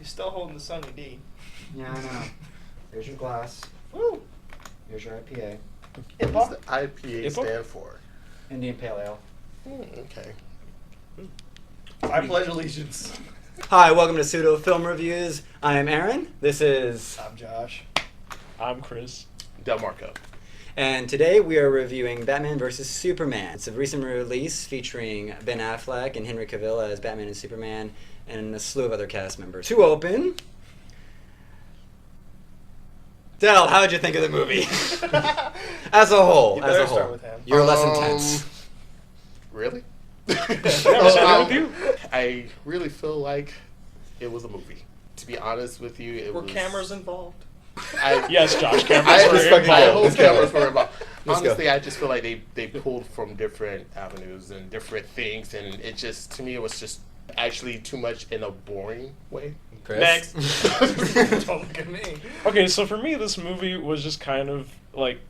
You're still holding the Sunny D. Yeah, I know. Here's your glass. Woo! Here's your IPA. What does the IPA Ipa? stand for? Indian Pale Ale. Okay. I pledge allegiance. Hi, welcome to Pseudo Film Reviews. I am Aaron. This is... I'm Josh. I'm Chris. Del Marco. And today we are reviewing Batman vs. Superman. It's a recent release featuring Ben Affleck and Henry Cavill as Batman and Superman and a slew of other cast members. To open... Del, how did you think of the movie? As a whole, You as better a start whole. with him. You're less intense. Really? With you? I really feel like it was a movie. To be honest with you, it Were was... cameras involved? Yes, Josh. Cameras I were just my whole involved. cameras were involved. Let's go. Honestly, I just feel like they pulled from different avenues and different things, and it just, to me, it was just actually too much in a boring way. Chris? Next. Don't look at me. Okay, so for me, this movie was just kind of like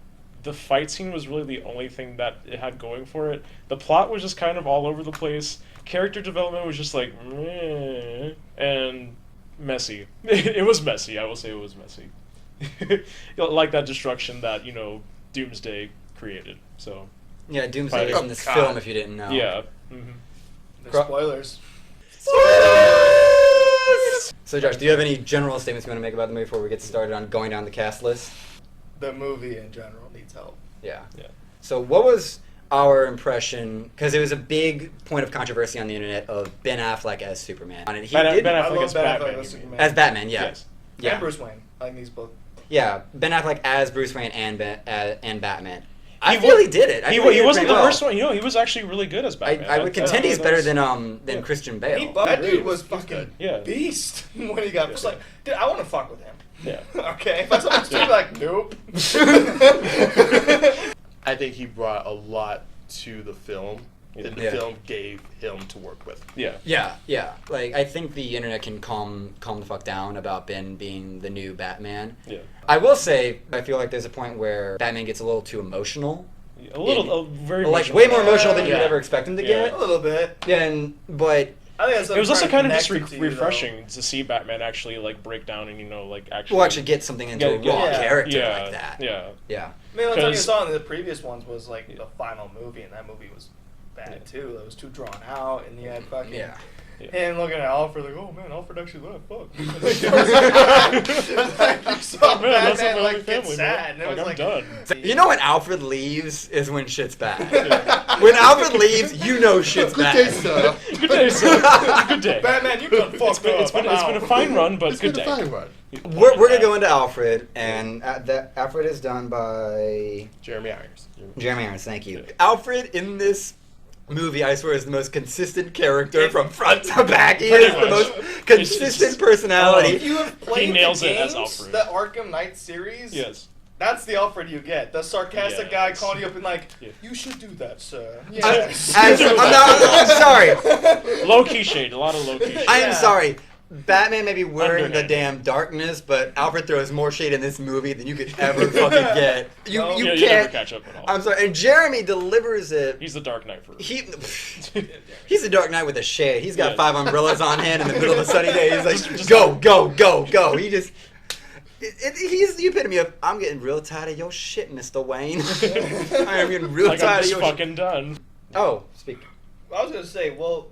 the fight scene was really the only thing that it had going for it. The plot was just kind of all over the place. Character development was just like meh, and messy. It was messy. I will say it was messy. Like that destruction that Doomsday created. So Yeah, Doomsday is in this God. film if you didn't know. yeah. Mm-hmm. There's spoilers. So Josh, do you have any general statements you want to make about the movie before we get started on going down the cast list? The movie in general needs help. Yeah. Yeah. So what was our impression, because it was a big point of controversy on the internet, of Ben Affleck as Superman. And he Ben did Affleck I love as Ben Batman, Affleck you as mean. Superman. as Batman, yeah. Yes. Yeah. And Bruce Wayne. I like these both. Yeah, Ben Affleck as Bruce Wayne and Batman. I He feel wa- he did it. I He, feel he did wasn't pretty the well. worst one. He was actually really good as Batman. I would contend he's better than Yeah. Christian Bale. That really dude was was fucking good. Yeah. beast when he got. It's like, dude, I want to fuck with him. Yeah. Okay, if I saw him on the street, like, nope. I think he brought a lot to the film, and the Yeah. film gave him to work with. Yeah. Yeah. Like, I think the internet can calm the fuck down about Ben being the new Batman. Yeah. I will say, I feel like there's a point where Batman gets a little too emotional. Very Like, emotional. way more emotional than you'd Yeah. ever expect him to Yeah. A little bit. get. But I think that's It was also kind of just refreshing. refreshing to see Batman actually like break down and actually we'll actually get something into a Get- raw yeah. character yeah, like that. Yeah. Yeah. I mean, the time you 'Cause- saw in the previous ones was like the final movie, and that movie was bad too. It was too drawn out, and you had fucking Yeah. him looking at Alfred like, oh man, Alfred actually left. Fuck. Like, you saw Man, that's Batman my like only get family, sad, man. and it Like, was I'm like, done. You know when Alfred leaves is when shit's bad. When Alfred leaves, you know shit's Good day, bad. sir. Good day, sir. Good day. Batman, you done fucked up. It's been I'm a out. fine run, but It's good been day. a fine run. We're gonna go into Alfred, and Alfred is done by Jeremy Irons. Jeremy Irons. Thank you. Yeah. Alfred in this movie, I swear, is the most consistent character from front to back. He Pretty is the much. most It's consistent just- personality. If you have played nails the it as games, Alfred. the Arkham Knight series, Yes. that's the Alfred you get. The sarcastic guy Yes. calling you up and like, Yeah. you should do that, sir. I'm, Yes. I'm sorry. Low key shade. A lot of low key shade. I am Yeah. sorry. Batman may be wearing the Underhanded. damn darkness, but Alfred throws more shade in this movie than you could ever fucking get. You No. you Yeah, you never can't. catch up at all. I'm sorry. And Jeremy delivers it. He's the Dark Knight for real. He's the Dark Knight with a shade. He's got Yeah. 5 umbrellas on hand in the middle of a sunny day. He's like, Just go. He just. He's the epitome of, I'm getting real tired of your shit, Mr. Wayne. I am getting real like I'm tired of just your fucking done. Oh, speak. I was gonna say, well,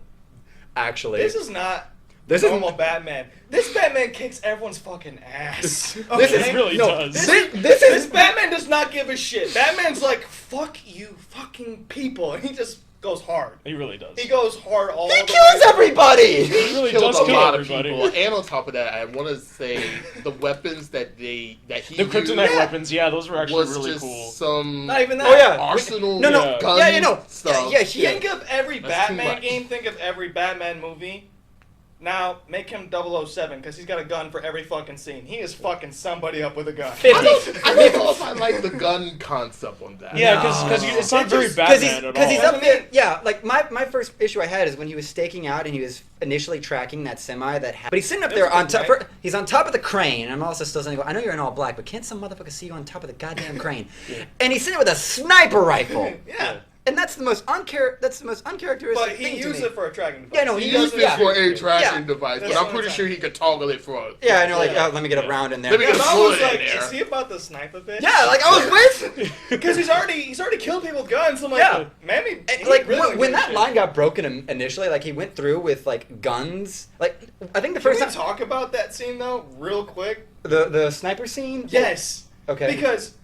Actually. this is not This is- normal Batman. This Batman kicks everyone's fucking ass. This Okay? is It really no, does. This Batman does not give a shit. Batman's like, fuck you, fucking people. And he just goes hard. He really does. He goes hard all He the kills way. everybody! He really Killed does a kill lot everybody. of people, and on top of that, I want to say the weapons that he The used kryptonite Yeah. weapons, yeah, those were actually was really just cool. some Not even that. Oh, yeah. arsenal. No, no. gun Yeah, you know. stuff. Yeah, he Think of every That's too Batman much. game, think of every Batman movie. Now, make him 007, because he's got a gun for every fucking scene. He is fucking somebody up with a gun. 50. I don't know if I like the gun concept on that. Yeah, because No. it's not very Because Batman at all. Because he's up there. Yeah, like my first issue I had is when he was staking out and he was initially tracking that semi that. But he's sitting up It was there a on good top. night. He's on top of the crane, and I'm also still saying, I know you're in all black, but can't some motherfucker see you on top of the goddamn crane? Yeah. And he's sitting with a sniper rifle. Yeah. and that's the most uncharacteristic But thing he to used me. it for a tracking device. Yeah, no, He he used does- it yeah. for a tracking Yeah. device, That's but I'm what pretty I'm sure he could toggle it for. Yeah, I know, like, Yeah. oh, let me get a round in there. Let me Yeah, get but a I was bullet in like, there. is he about to snipe a bitch? Yeah, like, I was with. Because he's already killed people with guns. So I'm like, Yeah. man, And, like really when don't that give a line shit. got broken initially, like he went through with like guns. Like I think the Can first we time talk about that scene though, real quick? the sniper scene. Yes. Okay. Because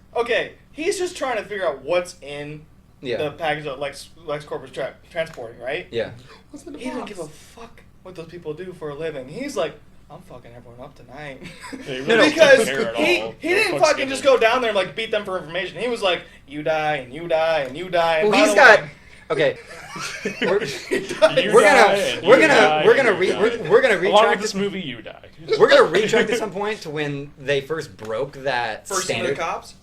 he's just trying to figure out what's in Yeah. the package that LexCorp was transporting, right? Yeah. What's in the He doesn't box? give a fuck what those people do for a living. He's like, I'm fucking everyone up tonight. Yeah, he really No, doesn't because care at he all. didn't Fuck's fucking in just it. go down there and like beat them for information. He was like, you die and you die and you die. And Well, by he's the got. way- Okay. We're, He died. You we're die gonna and we're you gonna die we're and gonna you die. we're gonna Along with retract this this. movie, you die. We're gonna retract at some point to when they first broke that First scene of standard the cops?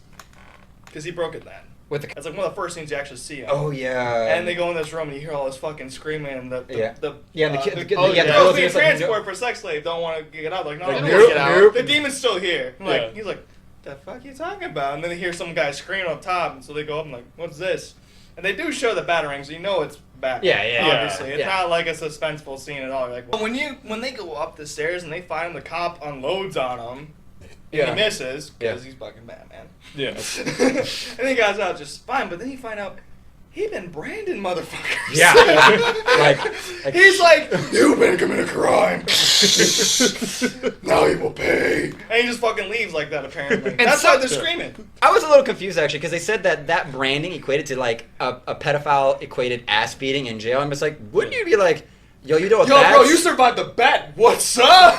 Because he broke it then. with the. That's like one of the first scenes you actually see him. Oh yeah. And they go in this room and you hear all this fucking screaming and the Yeah. the Yeah, and the kid- the- oh, yeah, the yeah. girls girls being just like, transported for sex slave don't want to get out. Like, no, Like, no, nope, nope. the demon's still here. I'm like, Yeah. he's like, the fuck you talking about? And then they hear some guy scream up top, and so they go up and like, what's this? And they do show the batarang, so you know it's Batman. Yeah, yeah, yeah. Obviously, it's Yeah. not like a suspenseful scene at all. You're like, when they go up the stairs and they find the cop unloads on him, and Yeah. he misses because Yeah. he's fucking Batman. Yeah. And he got out just fine, but then you find out he been branding motherfuckers. Yeah. like He's like, you've been committing a crime. Now you will pay. And he just fucking leaves like that, apparently. That's so- why they're screaming. I was a little confused actually because they said that branding equated to like a pedophile equated ass beating in jail. I'm just like, wouldn't you be like, yo, you know what Yo, that's? bro, you survived the bet. What's up?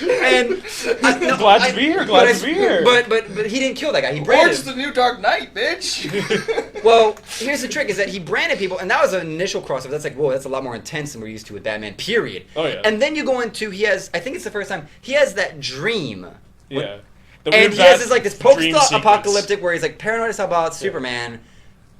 And no, Glad to be here, glad but to be here. But he didn't kill that guy. He branded. Orange is the new Dark Knight, bitch. Well, here's the trick: is that he branded people, and that was an initial crossover. That's like, whoa, that's a lot more intense than we're used to with Batman. Period. Oh, yeah. And then you go into I think it's the first time he has that dream. Yeah. The And weird he has bat this like this dream post-apocalyptic where he's like paranoid as about Superman,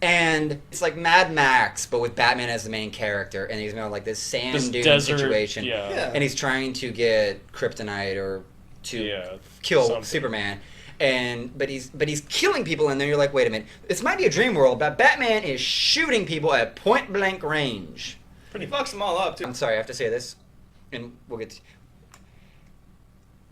and it's like Mad Max but with Batman as the main character, and he's in like this sand This dune desert situation, Yeah. Yeah. and he's trying to get kryptonite or to Yeah, kill something. Superman. But he's killing people, and then you're like, wait a minute, this might be a dream world, but Batman is shooting people at point blank range. He fucks them all up, too. I'm sorry, I have to say this, and we'll get to...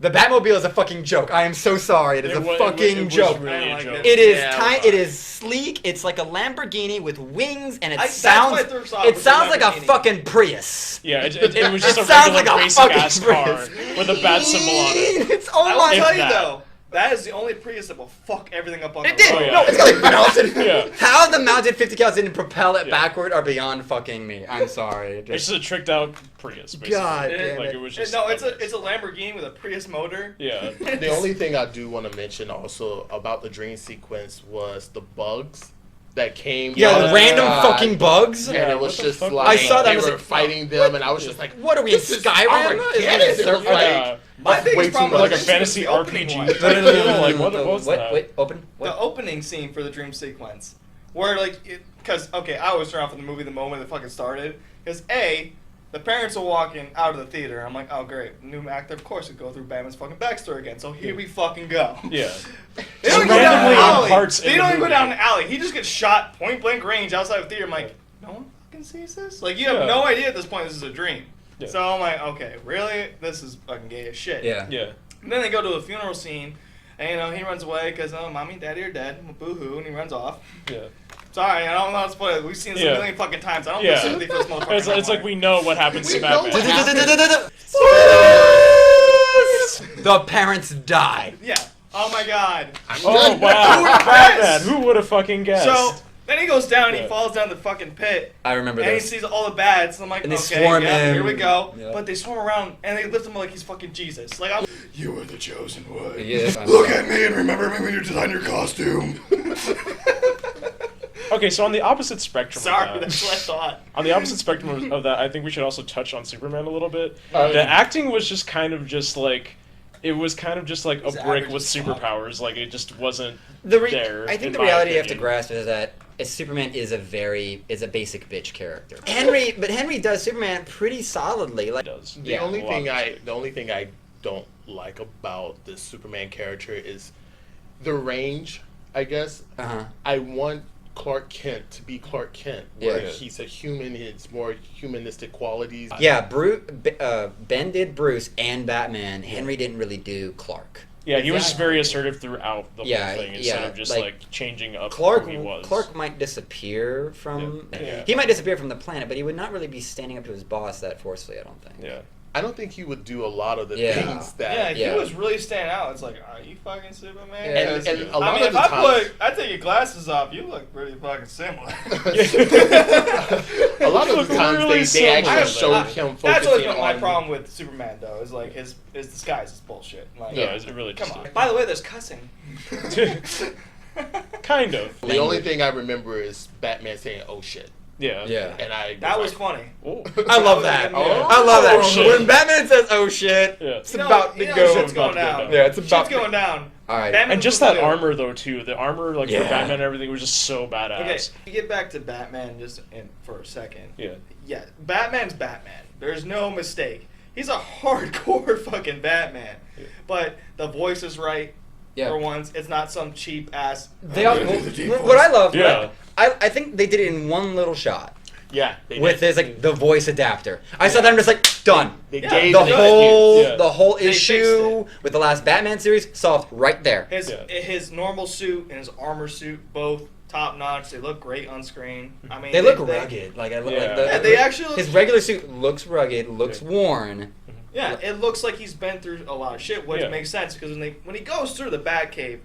The Batmobile is a fucking joke. I am so sorry. It is a fucking was joke. really I a like joke. it. It is Yeah, tiny. well. It is sleek. It's like a Lamborghini with wings, and it That's sounds. what I threw off It with sounds the like a Lamborghini. fucking Prius. Yeah, it was just It a sounds regular like a basic fucking ass car Prius. with a bat symbol on it. It's oh I will my. tell If you, that. though, that is the only Prius that will fuck everything up on It the did. road. Oh, yeah. No, it's got like mounted. Yeah. How the mounted 50 cals didn't propel it Yeah. backward are beyond fucking me. I'm sorry. It's just a tricked out Prius, basically. God It- damn Like it. it was just. No, it's a Lamborghini with a Prius motor. Yeah. The only thing I do want to mention also about the dream sequence was the bugs that came. Yeah, out the of random God. fucking bugs. And Yeah, it was what the just fuck? like I saw that, they I was were like, fighting them, and I was just like, What are we in this is Skyrim? Armageddon. Is this They're like- fighting. My Way biggest too problem much. with Like a this is fantasy the opening RPG. one. Like, what was What? that? Wait, open. What? The opening scene for the dream sequence, where like, because I always turn off in the movie the moment it fucking started, because the parents are walking out of the theater. I'm like, oh great, new actor. Of course, we go through Batman's fucking backstory again. So here we fucking go. Yeah. They don't even go down Randomly the in alley. parts They in don't the even go movie. down the alley. He just gets shot point blank range outside of the theater. I'm like, no one fucking sees this. Like you have Yeah. no idea at this point this is a dream. Yeah. So I'm like, okay, really? This is fucking gay as shit. Yeah. Yeah. And then they go to a funeral scene, and he runs away because mommy and daddy are dead. Boo hoo, and he runs off. Yeah. Sorry, I don't know how to spoil it. We've seen this Yeah. a million fucking times. I don't Yeah. feel sympathy for this motherfucker. It's like we know what happens We to know Batman. what happened. The parents die. Yeah. Oh my god. Oh Who wow, would've Batman! guessed? Who would have fucking guessed? So then he goes down, Yeah. he falls down the fucking pit, I remember and he this. sees all the bats. And I'm like, And they okay, swarm yeah, him. here we go. Yeah. But they swarm around and they lift him like he's fucking Jesus. Like, you are the chosen one. Yeah. Look at me and remember me when you design your costume. okay, so on the opposite spectrum. Sorry, of that, that's what I thought. on the opposite spectrum of that, I think we should also touch on Superman a little bit. Oh, The yeah. acting was just kind of just like. It was kind of just like a It's brick average with as fuck. superpowers. Like it just wasn't I there. think in the my reality you have to opinion. grasp is that Superman is a basic bitch character. Henry does Superman pretty solidly. Like, It does. The Yeah. only A lot. thing I don't like about this Superman character is the range I guess. Uh-huh. I want Clark Kent to be Clark Kent, where Yeah. he's a human, it's more humanistic qualities. Yeah, Ben did Bruce and Batman. Henry didn't really do Clark. Yeah, he was just Exactly. very assertive throughout the Yeah, whole thing instead yeah, of just like, like changing up Clark who he was. Clark might disappear from Yeah. he might disappear from the planet, but he would not really be standing up to his boss that forcefully, I don't think. Yeah. I don't think he would do a lot of the Yeah. things Yeah, that. he Yeah. was really standing out. It's like, are you fucking Superman? Yeah. 'Cause, And a lot I mean, of if the times, I take your glasses off, you look pretty fucking similar. a lot of the times Really they similar. actually showed him focusing That's always been my on. problem with Superman, though. Is like his disguise is bullshit. Like, Yeah, it really come just on. By the way, there's cussing. kind of. The only thing I remember is Batman saying, "Oh shit," Yeah. Yeah. and I. That was like, funny. Oh. I love that. Yeah. I love that. Oh, shit. When Batman says "oh shit," Yeah. it's You know- about to you know go. shit's going About to go down. Yeah, it's about Shit's going down. All right. Batman And just was that blue. armor though too. The armor like Yeah. for Batman and everything was just so badass. Okay, you get back to Batman just for a second. Yeah. Yeah, Batman's Batman. There's no mistake. He's a hardcore fucking Batman. Yeah. But the voice is right. Yeah. For once, it's not some cheap ass. They all, what I love, Yeah. I think they did it in one little shot Yeah, they with did. this like the voice adapter. I saw that, I'm just like done. They Yeah, gave The They whole Yeah. the whole They fixed issue it. with the last Batman series solved right there. His Yeah. his normal suit and his armor suit both top notch. They look great on screen. I mean, They look rugged. Like I look Yeah. like the, Yeah, they actually look- his regular suit looks rugged, looks worn. Yeah, it looks like he's been through a lot of shit, which Yeah. makes sense because when he goes through the Batcave,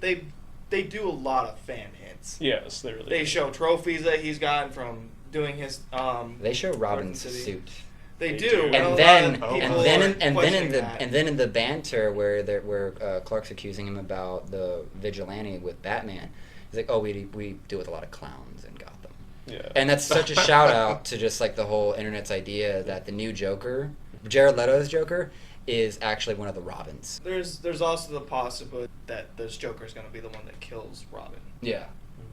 they do a lot of fan hints. Yes, they really. They do. show trophies that he's gotten from doing his. They show Robin's City. suit. They They do, do. and, a And lot then, of Oh, people and then, are and then in questioning the that. and then in the banter where Clark's accusing him about the vigilante with Batman, he's like, "Oh, we deal with a lot of clowns in Gotham," Yeah. and that's such a shout out to just like the whole internet's idea that the new Joker, Jared Leto's Joker, is actually one of the Robins. There's also the possibility that this Joker's gonna be the one that kills Robin. Yeah.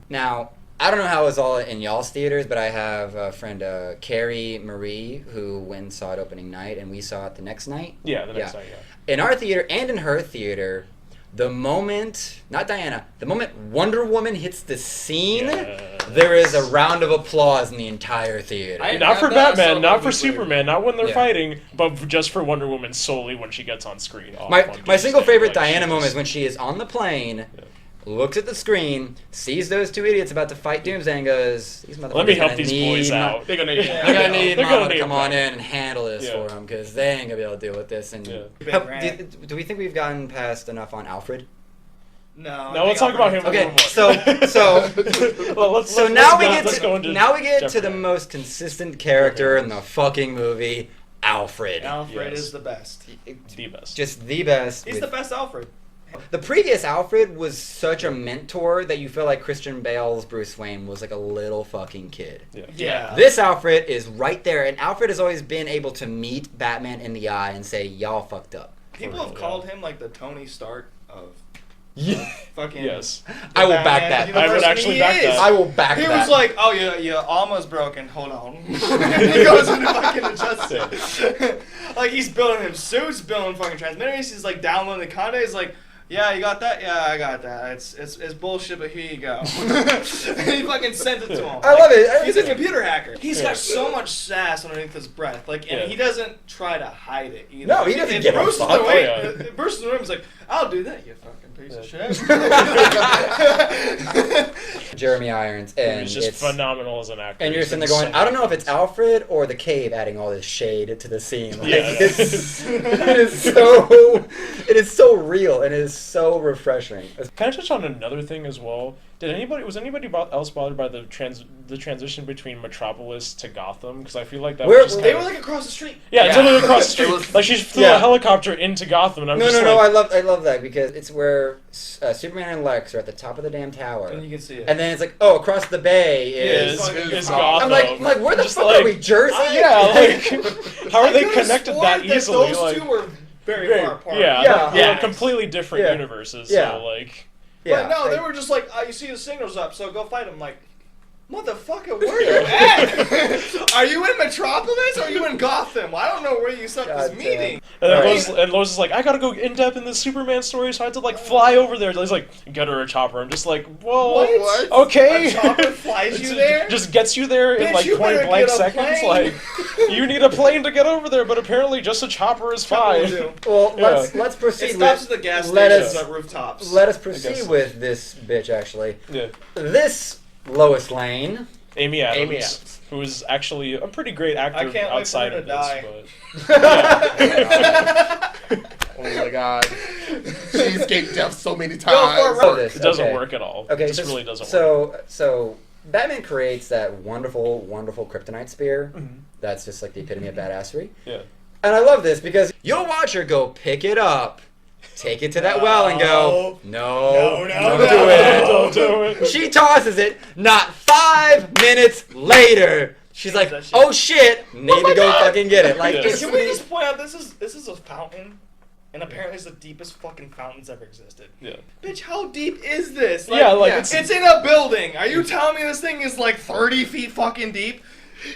Now, I don't know how it was all in y'all's theaters, but I have a friend, Carrie Marie, who went and saw it opening night, and we saw it the next night. Yeah, the next Yeah. night. Yeah. In our theater and in her theater, the moment, not Diana, the moment Wonder Woman hits the scene, Yes. there is a round of applause in the entire theater. I- Not for that I saw Batman, not a for week later. Superman, not when they're Yeah. fighting, but just for Wonder Woman solely when she gets on screen. off my on my single Tuesday, favorite like, Diana she moment just- is when she is on the plane, looks at the screen, sees those two idiots about to fight Doomsday, and goes, "These motherfuckers Let me help gonna these need boys my- out. They're gonna. Yeah. They're gonna need They're Mama gonna to need come on that. in and handle this Yeah. for them because they ain't gonna be able to deal with this." And Yeah. Big How- rant. do we think we've gotten past enough on Alfred? No. No, let's talk about him. Okay, a little so more. Well, let's, so let's- now we let's get go to into now we get to Jeffrey. the most consistent character in the fucking movie, Alfred. Alfred Yes. is the best. the best. Just the best. He's with- the best Alfred. The previous Alfred was such a mentor that you feel like Christian Bale's Bruce Wayne was like a little fucking kid. Yeah. Yeah. This Alfred is right there, and Alfred has always been able to meet Batman in the eye and say, "Y'all fucked up." People For have real, called him like the Tony Stark of Yeah. fucking. Yes. I will back Batman that. universe, I would and actually he back is. that. I will back He that. was like, "Oh, your armor's broken. Hold on." And he goes and fucking adjusts it. Like he's building him suits, building fucking transmitters. He's like downloading the content. He's like, "Yeah, you got that? Yeah, I got that. It's bullshit, but here you go." And he fucking sent it to him. I love it. He's a computer hacker. He's Yeah. got so much sass underneath his breath, like, and Yeah. he doesn't try to hide it either. No, he doesn't And give a Bruce fuck. In the way, Oh, yeah. Bruce in the room is like, "I'll do that, you fucking piece of shit." Jeremy Irons, He and was just it's phenomenal as an actor. and you're He's sitting there been going, so I don't know if many it's Alfred or the cave adding all this shade to the scene. Like, Yeah. it is so real and it is so refreshing. Can I touch on another thing as well? Was anybody else bothered by the transition between Metropolis to Gotham? Because I feel like that Where- was just They kind were of, like across the street. yeah, Yeah. totally across the It street. was- Like she flew Yeah. a helicopter into Gotham, and I'm No, just no, like, I love that because it's where Superman and Lex are at the top of the damn tower, And you can see it. and then it's like, oh, across the bay is. is Gotham. Gotham. I'm like, where the Just fuck like- are we, Jersey? Yeah, like how are I they could've connected sworn that easily? Those like, two were very far apart. yeah, Yeah. they're Yeah. completely different Yeah. universes. Yeah. So like, Yeah, But no, they I- were just like, you see the signals up, so go fight them. Like, motherfucker, where you at? Are you in Metropolis or are you in Gotham? I don't know where way you set God this meeting. And then Right. Lois is like, I gotta go in depth in this Superman story, so I had to like fly over there. He's like, get her a chopper. I'm just like, whoa, What? okay. A chopper flies you there? Just gets you there in Bitch, like you point better blank get a seconds. plane. Like, you need a plane to get over there, but apparently just a chopper is Chopper will fine. do. Well, Yeah. let's proceed. It stops with, at the gas let stations us at rooftops. let us guess proceed so. with this bitch. Actually, Yeah. this Lois Lane. Amy Adams, Amy Adams. who is actually a pretty great actor I can't wait for outside her of to die. this, but Oh my god. She escaped death so many for it, times. Ro- This, it doesn't okay. work at all. Okay, it just so, really doesn't work. so Batman creates that wonderful, wonderful kryptonite spear. That's just like the epitome of badassery. Yeah. And I love this because you'll watch her go pick it up, take it to that well, and go, no, No, don't no. do it. Don't do it. She tosses it. Not 5 minutes later, she's like, that shit. "Oh shit, need to go fucking get it." Like, Yeah. it's Can we just point out this is a fountain, and apparently it's the deepest fucking fountains ever existed. Yeah. Bitch, how deep is this? Yeah, like, it's in a building. Are you telling me this thing is like 30 feet fucking deep?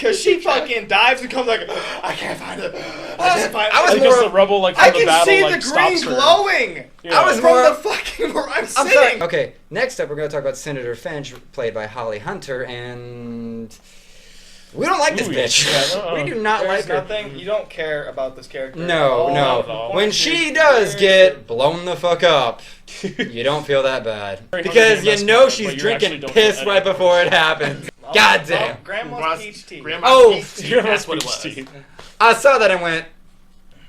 Cause she fucking dives and comes like, I can't find it. I can't find it. I was Because more- the rubble, like, I from the can battle, see like, the green stops her. glowing. Yeah. I was From more- the fucking where I'm I'm sitting. sorry. Okay, next up we're gonna talk about Senator Finch, played by Holly Hunter, and we don't like this Ooh, bitch. yeah, We do not There's like her. nothing. You don't care about this character. No, at no. all. at all. When she does get blown the fuck up, you don't feel that bad. Very Because hard to be you know invested, she's but you drinking actually don't piss feel right any before it emotion. happens. God damn. Grandma's peach tea. Grandma's Oh. peach tea, that's what it was. Peach tea. I saw that and went,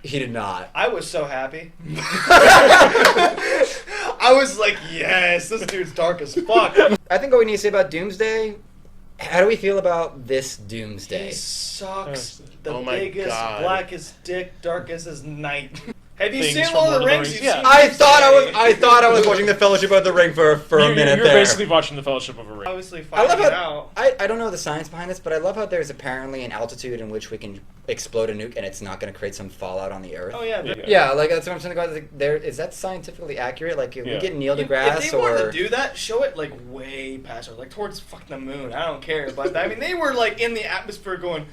he did not. I was so happy. I was like, yes, this dude's dark as fuck. I think what we need to say about Doomsday, how do we feel about this Doomsday? He sucks. The Oh my biggest, God. blackest dick, darkest as night. Have you Things seen from Lord of Lord the of the Rings? Rings, You've yeah. seen I thought I was Doomsday. watching the Fellowship of the Ring for a minute You're there. basically watching the Fellowship of a Ring. Obviously I love finding how out. I don't know the science behind this, but I love how there's apparently an altitude in which we can explode a nuke and it's not going to create some fallout on the Earth. Oh yeah. Yeah. Yeah, like that's what I'm saying about. Like, there is that scientifically accurate? Like, if we Yeah. get Neil If deGrasse they wanted or to do that, show it like way past her, like towards fucking the moon. I don't care, but I mean they were like in the atmosphere going.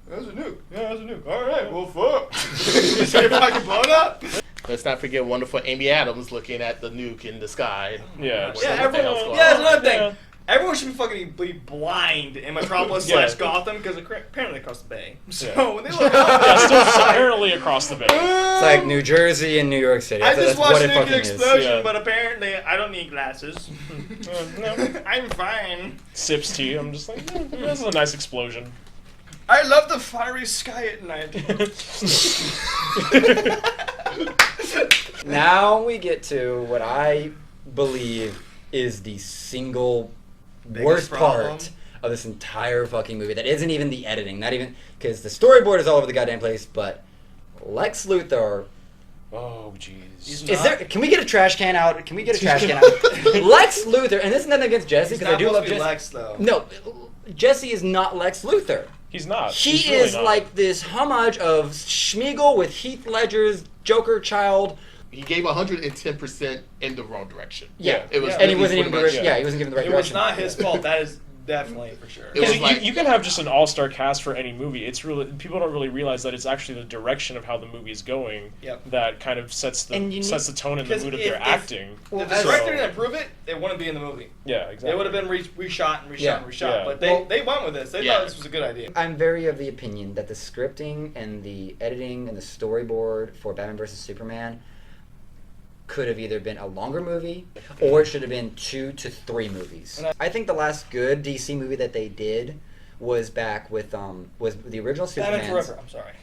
There's a nuke. Yeah, there's a nuke. All right, well, fuck. Just get fucking blown up. Let's not forget wonderful Amy Adams looking at the nuke in the sky. Yeah. What Yeah, the hell's everyone. going Yeah, that's on? another thing. Yeah. Everyone should be blind in Metropolis Yeah. / Gotham because apparently across the bay. So Yeah. when they look Yeah, still outside, apparently across the bay. it's like New Jersey and New York City. I That's just what watched it a fucking nuclear is. explosion, Yeah. but apparently I don't need glasses. No. I'm fine. Sips tea. I'm just like, this is a nice explosion. I love the fiery sky at night. Now we get to what I believe is the single Biggest worst problem. part of this entire fucking movie. That isn't even the editing, not even because the storyboard is all over the goddamn place. But Lex Luthor. Oh, jeez. Is there? Can we get a trash can out? Can we get a trash can out? Lex Luthor, and this is nothing against Jesse He's because I not do supposed love to be Jesse. Lex though. No, Jesse is not Lex Luthor. He's not. He He's really is not. like this homage of Schmeagol with Heath Ledger's Joker child. He gave 110% in the wrong direction. Yeah, It was Yeah. and he really wasn't even pretty much- yeah, he wasn't given the right It was direction. not his fault. That is definitely for sure. It was Because like- you can have just an all-star cast for any movie. It's really people don't really realize that it's actually the direction of how the movie is going Yep. that kind of sets And the you sets the tone and the Because mood of if- their if- acting. If the as- director didn't approve it, it wouldn't be in the movie. Yeah, exactly. They would have been reshot and reshot Yeah. and reshot. Yeah. But Well- they went with this. They Yeah. thought this was a good idea. I'm very of the opinion that the scripting and the editing and the storyboard for Batman vs Superman could have either been a longer movie or it should have been 2 to 3 movies. I think the last good DC movie that they did was back with was the original Batman Superman. Forever. I'm sorry.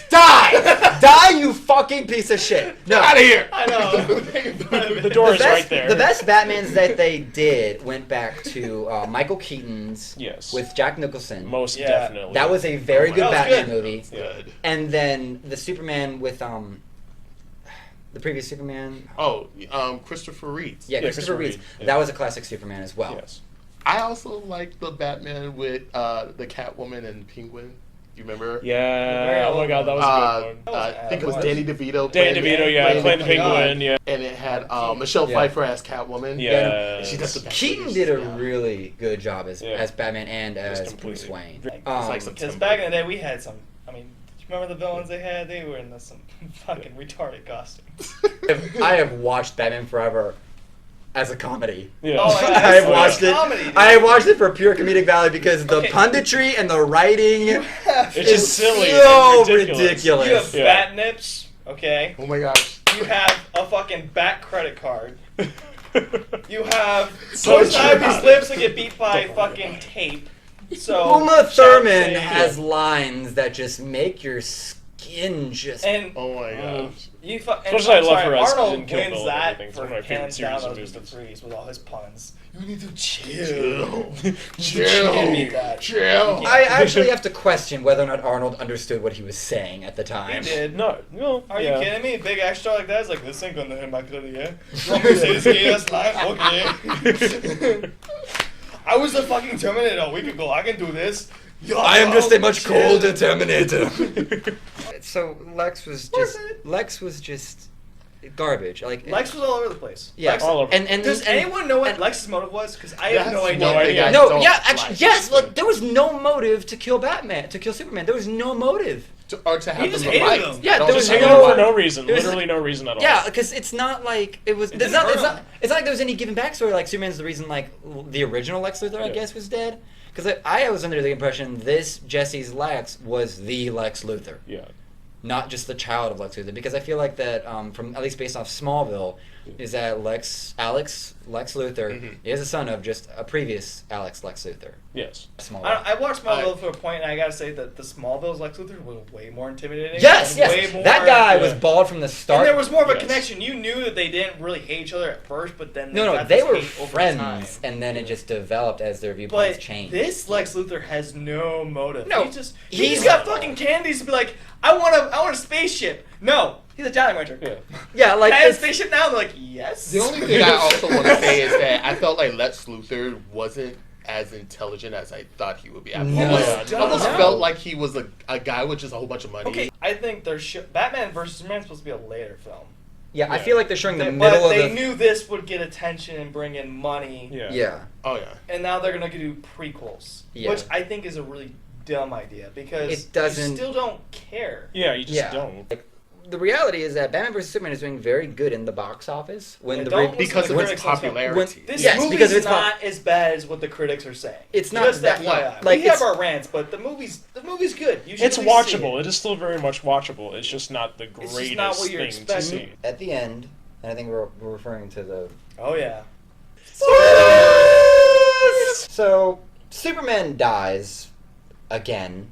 Die! Die, you fucking piece of shit! No. Out of here! I know. The door The is best, right there. the best Batmans that they did went back to Michael Keaton's Yes. with Jack Nicholson. Most Yeah. definitely. That was a very Oh, good that was Batman good. movie. Good. And then the Superman with the previous Superman. Oh, Christopher Reeves. Yeah, Yeah, Christopher Christopher Reeves. Reeve, yeah. That was a classic Superman as well. Yes. I also like the Batman with the Catwoman and Penguin. You remember? Yeah. Oh my God, that was a good one. That was I think it was bad. Danny DeVito. Danny playing- DeVito, yeah, playing the Oh my God. Penguin, yeah. And it had Michelle Yeah. Pfeiffer as Catwoman. Yeah. And she does the best Keaton movies. did a Yeah. really good job as Yeah. as Batman and as completely- Bruce Wayne. It's like some Because Tim back in the Burton. day, we had some I mean, do you remember the villains they had? They were in some fucking retarded costumes. I have watched Batman Forever as a comedy. Yeah. Oh, yeah, I have that's watched it. comedy, dude. I have watched it for pure comedic value because the Okay. punditry and the writing It's is just silly so and ridiculous. You have ridiculous. Yeah. bat nips, okay? Oh my gosh. You have a fucking bat credit card. You have So Poison true. Ivy's lips that get beat by fucking tape. So Uma Thurman Shaq has saying- lines that just make your skin just. and Oh my gosh. you Especially I love her as Arnold in Kill wins Bill and that everything. It's for one of my favorite hands series down of as Mr. movies. Freeze with all his puns. You need to Chill. chill. Can't beat Chill. that. Chill. I actually have to question whether or not Arnold understood what he was saying at the He time. did. No, no. Are yeah. you kidding me? A big action star like that is like, this ain't gonna hit my clearly, yeah? You want me to say this gay ass line? Okay. I was the fucking Terminator a week ago. I can do this. I am just a much Chill. colder Terminator. So Lex was Worth just garbage. Like Lex was all over the place. yeah, Lex, all over. and does and- anyone know what and- Lex's motive was? Because I have That's no one idea. thing I No, don't yeah, actually, like. yes. Look, there was no motive to kill Batman, to kill Superman. There was no motive. Or to have He just them hated fight. them. Yeah, I don't there was Just understand hang on no- for no reason. There's- Literally no reason at all. Yeah, because it's not like it was. It's didn't not. hurt It's him. not. It's not like there was any given backstory. Like Superman's the reason. Like the original Lex Luthor, I Yeah. guess, was dead. Because I was under the impression this Jesse's Lex was the Lex Luthor, Yeah. not just the child of Lex Luthor. Because I feel like that, from at least based off Smallville, is that Lex Luthor Mhm. is a son of just a previous Lex Luthor. Yes. Smallville. I watched Smallville for a point, and I gotta say that the Smallville's Lex Luthor was way more intimidating. Yes, and way yes. more, That guy yeah. was bald from the start. And there was more of a Yes. connection. You knew that they didn't really hate each other at first, but then no, got they this were hate over friends, time. and then it just developed as their viewpoints But changed. this Lex Luthor has no motive. No, He's he's- got fucking candies to be like, I want a spaceship. No, he's a Jolly Rancher. Yeah. yeah, like Can I have a it's- spaceship now? They're like, yes. The only thing I also want to say is that I felt like Lex Luthor wasn't as intelligent as I thought he would be. I No. almost No. felt like he was a guy with just a whole bunch of money. Okay, I think Batman vs Superman is supposed to be a later film. Yeah, I Yeah. feel like they're showing the But middle of they the. knew this would get attention and bring in money. Yeah. Yeah. Oh yeah. And now they're gonna do prequels, Yeah. which I think is a really dumb idea because It doesn't- you still don't care. Yeah, you just Yeah. don't. Like, the reality is that Batman vs Superman is doing very good in the box office when Yeah, the don't re- listen Because to of the its critics on film. popularity. This Yes, movie's because it's not as bad as what the critics are saying. It's not Just that- FYI. like, we have it's- our rants, but the movie's good. You should It's at least see watchable. it. It is still very much watchable. It's just not the It's greatest just not what you're thing to expecting. see. at the end, and I think we're referring to the. Oh yeah. So Superman dies again.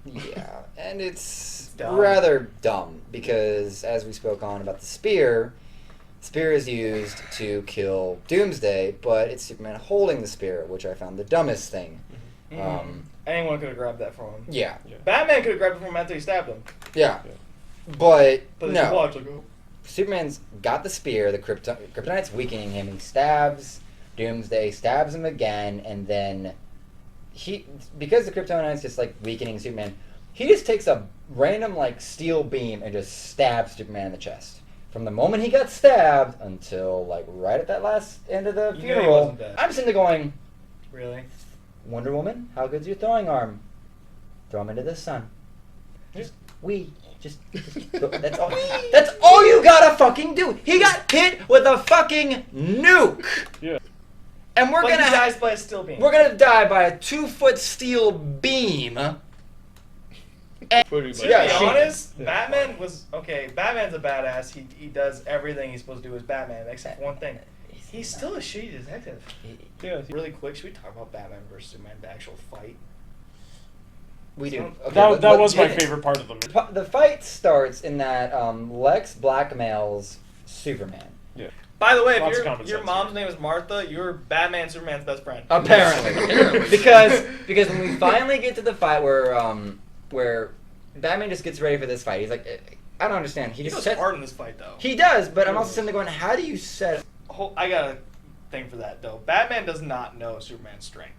Yeah, and it's Dumb. rather dumb because as we spoke on about the spear is used to kill Doomsday, but it's Superman holding the spear, which I found the dumbest thing. Anyone could have grabbed that from him. Yeah, Batman could have grabbed it from him after he stabbed him. yeah, but But no. you watch, like, oh. Superman's got the spear, the Kryptonite's weakening him, he stabs Doomsday, stabs him again, and then because the Kryptonite's just like weakening Superman, he just takes a random like steel beam and just stabs Superman in the chest. From the moment he got stabbed until like right at that last end of the You knew he funeral, wasn't dead. I'm sitting there going, Really? Wonder Woman, how good's your throwing arm? Throw him into the sun. Just that's all. That's all you gotta fucking do. He got hit with a fucking nuke, Yeah. and we're But gonna he dies by a steel beam. we're gonna die by a 2-foot steel beam. Pretty much. To Yeah, be she- honest, Batman was okay. Batman's a badass. He does everything he's supposed to do as Batman, except for one thing. He's still a shitty detective. Yeah. Really quick, should we talk about Batman versus Superman, the actual fight? We do. Okay, That was my favorite part of the movie. The fight starts in that Lex blackmails Superman. By the way, Lots of if common your sense mom's name is Martha, you're Batman Superman's best friend. Apparently, because when we finally get to the fight where Batman just gets ready for this fight, he's like, I don't understand. He He just goes set, hard in this fight, though. he does, but I'm also sitting there going, how do you set? I got a thing for that, though. Batman does not know Superman's strength.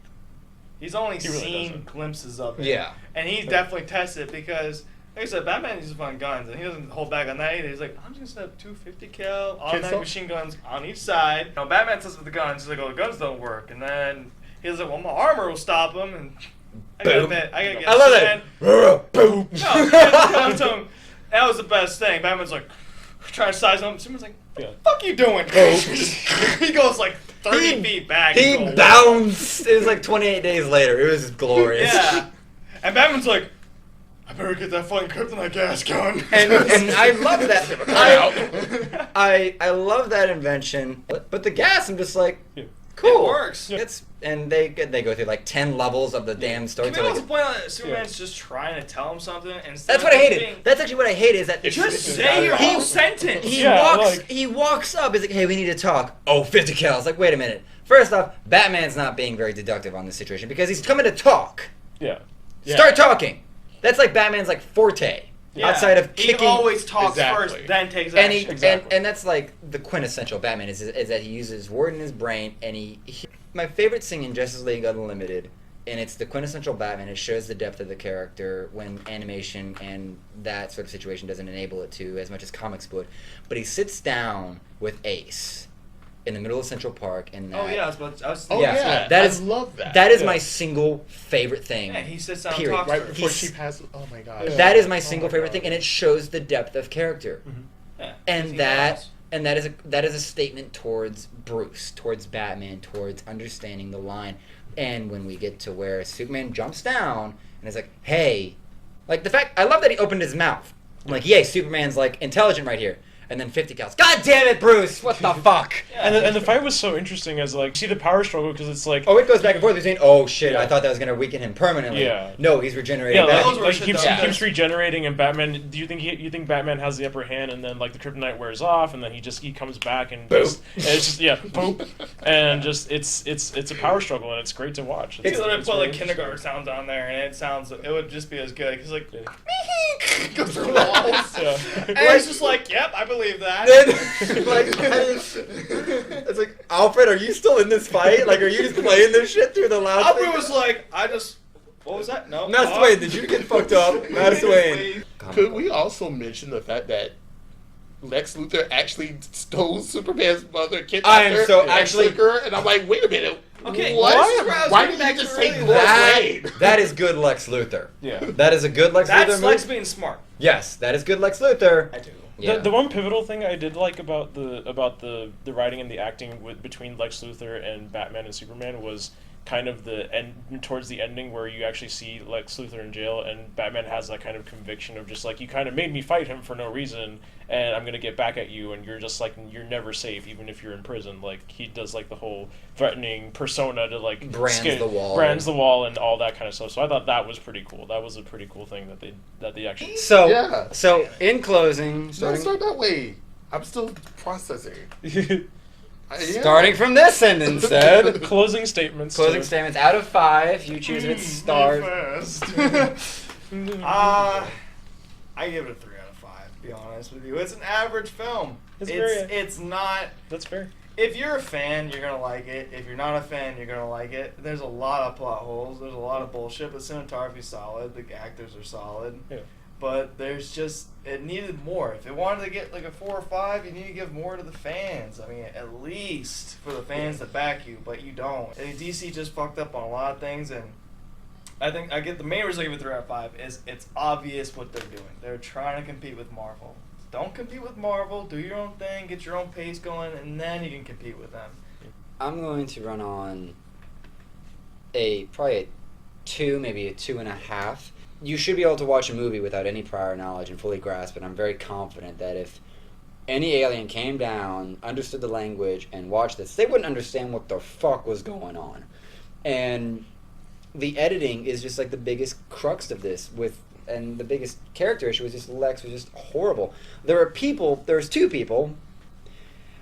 He's only He really seen doesn't. glimpses of it. Yeah. And he's definitely tested it because, like I said, Batman uses fun guns, and he doesn't hold back on that either. He's like, I'm just gonna set up 250 cal automatic so- machine guns on each side. You know, Batman says with the guns, he's like, oh, the guns don't work. And then he's like, well, my armor will stop him. And I got a Boom. bit. I gotta get I love that. Boom. No, Tom, that was the best thing. Batman's like trying to size him. Superman's like, Yeah. "Fuck you doing?" He goes like 30 feet back. He and goes, bounced. It was like 28 days later. It was glorious. Yeah, and Batman's like, "I better get that fucking kryptonite gas gun." And I love that. I love that invention. But the gas, I'm just like, Yeah. cool. It works. It's and they go through like 10 levels of the damn story. Can we to, also like, point out that Superman's just trying to tell him something? And that's what I hated. That's actually what I hate is that Just say your whole sentence. He Yeah, walks. like- He walks up. He's like, "Hey, we need to talk." Oh, 50 cal. It's like, wait a minute. First off, Batman's not being very deductive on this situation because he's coming to talk. Yeah. Start talking. That's like Batman's like forte. Yeah. Outside of He kicking. always talks Exactly. first, then takes and action. Exactly. and that's like the quintessential Batman is that he uses word in his brain and my favorite thing in Justice League Unlimited, and it's the quintessential Batman. It shows the depth of the character when animation and that sort of situation doesn't enable it to as much as comics would. But he sits down with Ace in the middle of Central Park and Oh yeah, I was Oh Yeah, yeah, that I is- love that. that is Yeah. my single favorite thing. Yeah, he sits down Period. and talks right to her. before He's- she passes. Oh my gosh. Yeah. That is my Oh single my favorite God. thing, and it shows the depth of character. Yeah, And he that knows. and that is a statement towards Bruce, towards Batman, towards understanding the line. And when we get to where Superman jumps down and is like, "Hey," like the fact I love that he opened his mouth. I'm like, "Yay, Superman's like intelligent right here." And then 50 cals. God damn it, Bruce! What the fuck? Yeah. And the fight was so interesting as like see the power struggle because it's like Oh, it goes back and forth. He's saying, "Oh shit, Yeah. I thought that was gonna weaken him permanently." Yeah. No, he's regenerating. yeah, back. those like, were like shit keeps, done. keeps regenerating and Batman. Do you think you think Batman has the upper hand and then like the kryptonite wears off and then he comes back and Boom. just and it's just boom and just it's a power struggle and it's great to watch. He literally put really like kindergarten interesting. sounds on there, and it would just be as good. Cause like, Yeah. goes through walls. Yeah. And it's just like, yep, I believe that. Then, like, it's like, Alfred, are you still in this fight? Like, are you just playing this shit through the loudspeaker? Alfred was like, what was that? No. Master Wayne, did you get fucked up? Master Wayne. Could we also mention the fact that Lex Luthor actually stole Superman's mother, kidnapped I am her, so and actually- took her, and I'm like, wait a minute. Okay, what? this is where I was Why getting did you back just to take earlier. Lois Lane? That is good Lex Luthor. Yeah. That is a good Lex That's Luthor Lex move. being smart. Yes, that is good Lex Luthor. I do. Yeah. The one pivotal thing I did like about the writing and the acting between Lex Luthor and Batman and Superman was kind of the end towards the ending where you actually see Lex Luthor in jail and Batman has that kind of conviction of just like you kind of made me fight him for no reason and I'm gonna get back at you and you're just like you're never safe even if you're in prison. Like he does like the whole threatening persona to like Brands the wall. brands the wall and all that kind of stuff. So I thought that was pretty cool. That was a pretty cool thing that they actually. So, Yeah. so in closing, Don't starting, start that way. I'm still processing. Yeah. starting from this end instead. Closing statements. Closing to- statements out of 5. You choose if it's stars. I give it a 3 out of 5. To be honest with you, it's an average film. It's It's very- it's not. That's fair. If you're a fan, you're gonna like it. If you're not a fan, you're gonna like it. There's a lot of plot holes. There's a lot of bullshit, but cinematography's solid. The actors are solid. Yeah. But there's just it needed more. If it wanted to get like a 4 or 5, you need to give more to the fans. I mean, at least for the fans that back you, but you don't. I mean, DC just fucked up on a lot of things, and I think I get the main reason I give it 3 out of 5 is it's obvious what they're doing. They're trying to compete with Marvel. Don't compete with Marvel. Do your own thing. Get your own pace going, and then you can compete with them. I'm going to run on probably a 2, maybe a 2.5. You should be able to watch a movie without any prior knowledge and fully grasp it. I'm very confident that if any alien came down, understood the language, and watched this, they wouldn't understand what the fuck was going on. And the editing is just like the biggest crux of this and the biggest character issue was just Lex was just horrible. There's 2 people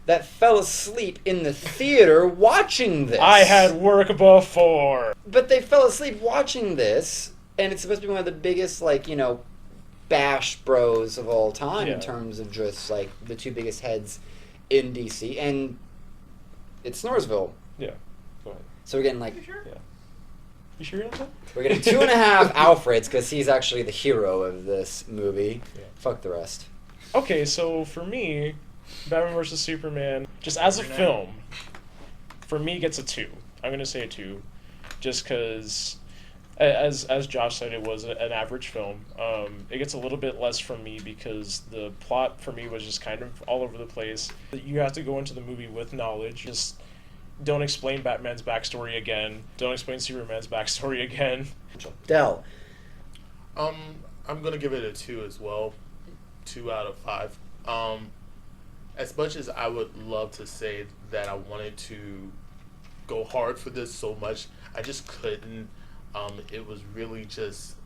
that fell asleep in the theater watching this. I had work before. But they fell asleep watching this, and it's supposed to be one of the biggest, bash bros of all time Yeah. in terms of just, the 2 biggest heads in DC, and it's Snoresville. Yeah. Go ahead. So we're getting, You sure you're not that? we're getting 2.5 Alfreds, because he's actually the hero of this movie. Yeah. Fuck the rest. Okay, so for me, Batman vs Superman, just as a film, for me gets a 2. I'm gonna say a 2, just because as Josh said, it was an average film. It gets a little bit less from me because the plot for me was just kind of all over the place. You have to go into the movie with knowledge. Just don't explain Batman's backstory again. Don't explain Superman's backstory again. Dell. I'm gonna give it a 2 as well, 2 out of 5. As much as I would love to say that I wanted to go hard for this so much, I just couldn't. It was really just,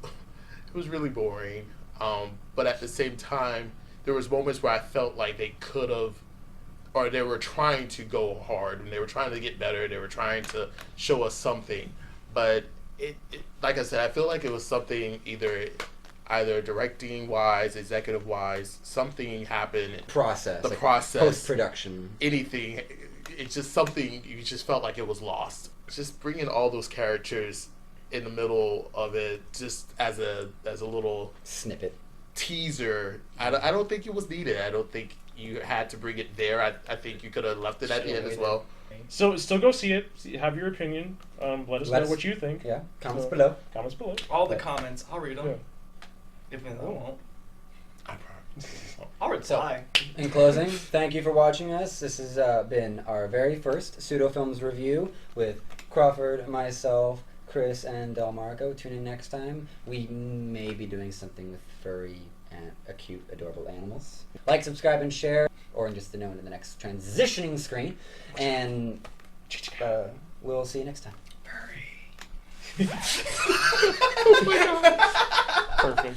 it was really boring. But at the same time, there was moments where I felt like they could have, or they were trying to go hard and they were trying to get better. They were trying to show us something, but it like I said, I feel like it was something either directing wise, executive wise, something happened. Process. The like process. Post-production. Anything. It's just something you just felt like it was lost. Just bringing all those characters in the middle of it, just as a little Snippet. teaser. I don't think it was needed. I don't think you had to bring it there. I think you could have left it at the end as well. So still go see it. Have your opinion. Let us know what you think. Yeah. Comments So, below. Comments below. All the comments, I'll read them. Yeah. Even though I won't. I probably. I'll reply. In closing, thank you for watching us. This has been our very first Pseudo Films review with Crawford, myself, Chris, and Del Marco. Tune in next time. We may be doing something with furry and cute, adorable animals. Like, subscribe, and share, or just to know in the next transitioning screen. And we'll see you next time. Furry. Perfect.